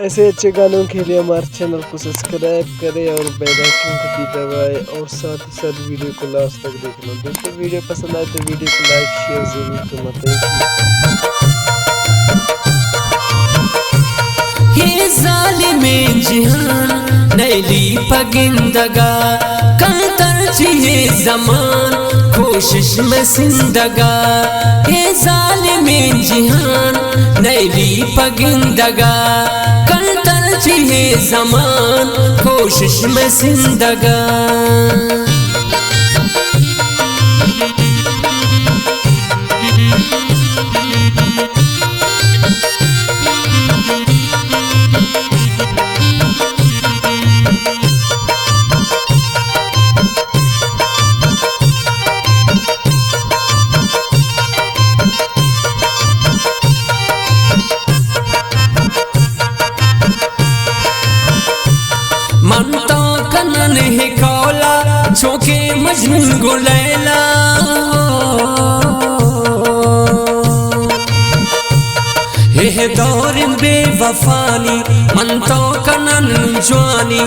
ایسے اچھے گانوں کے لیے ہمارے چینل کو سبسکرائب کریں اور بیل آئیکن کو بھی دبائیں اور ساتھ ہی ساتھ ویڈیو کو لاسٹ تک دیکھنا. دوستوں ویڈیو پسند آئے تو ویڈیو کو لائک شیئر ضرور کرنا. یہ ظالم جہان نیلی پگندگا کل ترجیح زمان کوشش میں زندگا. یہ ظالم جہان نیلی پگندگا کل ترجیح زمان کوشش میں زندگا. منتا کنن ہے کولا چونکہ مجنون گو لیلا. یہ دور بے وفانی منتا کنن جوانی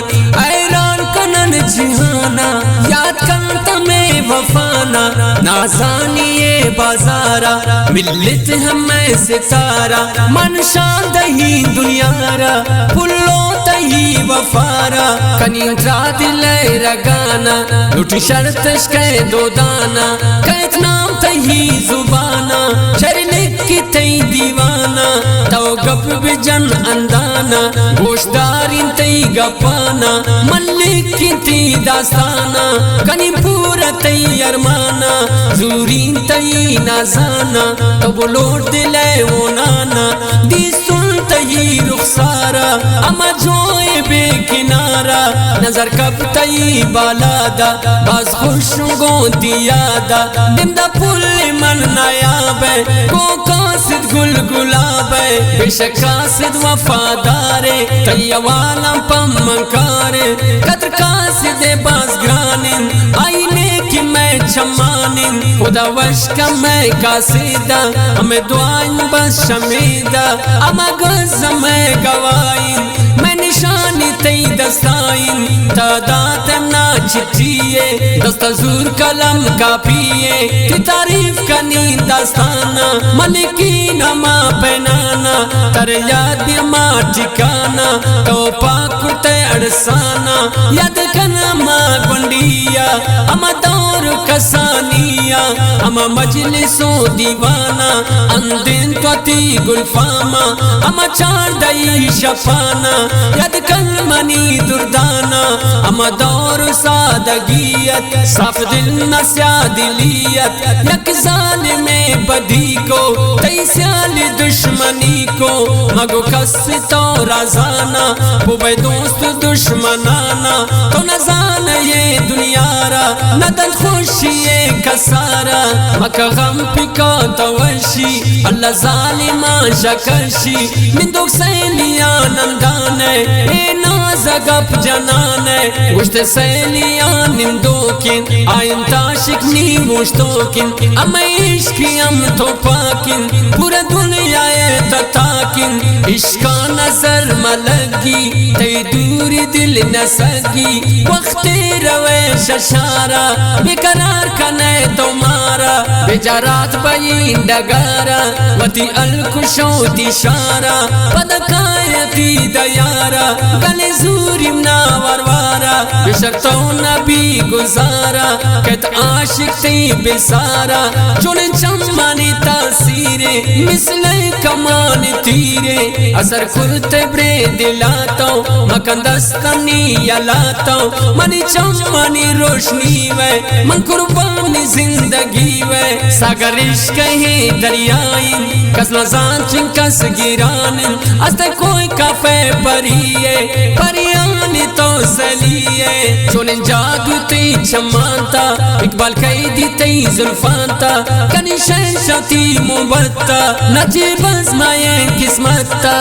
ایران کنن جہانا یاد کنتا میں وفانا نازانی بازارا ملت ہمیں ستارا منشان دہی دنیارا پلو تہی وفارا کنی اترا دل رگانا لٹی شرطش کے دو دانا کہت نام تہی زبانا شرنک کی تہی دیوانا تو گپ بجن اندانا گوشدارین تی گپانا ملک کی تی داستانا کنی پورا تی ارمانا زورین تی نازانا تو بلوٹ دلے وہ نانا دی سن تی رخسارا اما جوئے بے کنارا نظر کب تی بالادا باز خوش گونتی یادا دم دا پل من نایابے کو قاصد گل گلابے بے شک قاصد وفادارے تیوالا پمکارے قدر قاصد بازگرانن آئینے کی میں چمانن خدا وشک میں قاصدہ ہمیں دعائیں بس شمیدہ اما گز میں گوائیں میں نشانی تی دستائیں تعداد نا چٹھیے دستزور قلم کا پیے تی تعریف کنی داستانا ملکی نما پینانا تر یاد ما ٹھکانا تو پاکتے اڑسانا یاد کنا ما گنڈیا اما دور کسانیا اما مجلس و دیوانا اندین تو تی گلفاما اما چار دئی شفانا یاد کن منی دردانا اما دور سادگیت صاف دل نسیا دلیت یک ظالم بدی کو تی سیال دشمنی کو مگو کس تو رازانا بوبے دوست دشمنانا تو نزان یہ دنیا را ندن خوشی کسارا مکہ غم پکا توشی اللہ ظالمہ شکرشی من دو سیلیاں نندانے اے نازگپ جنانے گوشت سیلیاں نندوکن آئین تاشک نی گوشتوکن اما عشقی ام تو پاکن پورا دنیا تتاکن عشقا نظر ملگی تی دوری دل نسگی وقت روے ششارا بقرار کنے تمہارا بیجارات بین ڈگارا وتی الکشو دیشارا پدکایتی دیارا گلے زوری منا وروارا بشک تو نبی گزارا کہت عاشق تی بسارا چون چمانی تاثیرے مثل کمان تیرے اثر کرتے برے دلاتاو مکن دستانی یلاتاو منی چمانی روشنی وے من قربانی زندگی وے ساگر عشق ہے دریائیں کس نزان چن کس گیرانن از تے کوئی کافے پریے پریانی تو سلیے چونن جادو تی چمانتا اقبال قیدی تی زلفانتا کنی شہنشا تی مبتا نجیب ازمائے قسمتا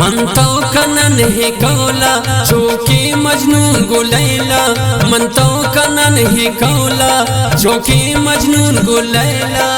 من تو کنن ہے کولا چوکی مجنون گو لیلا من تو کنن ہے کولا چوکی مجنون گو لیلا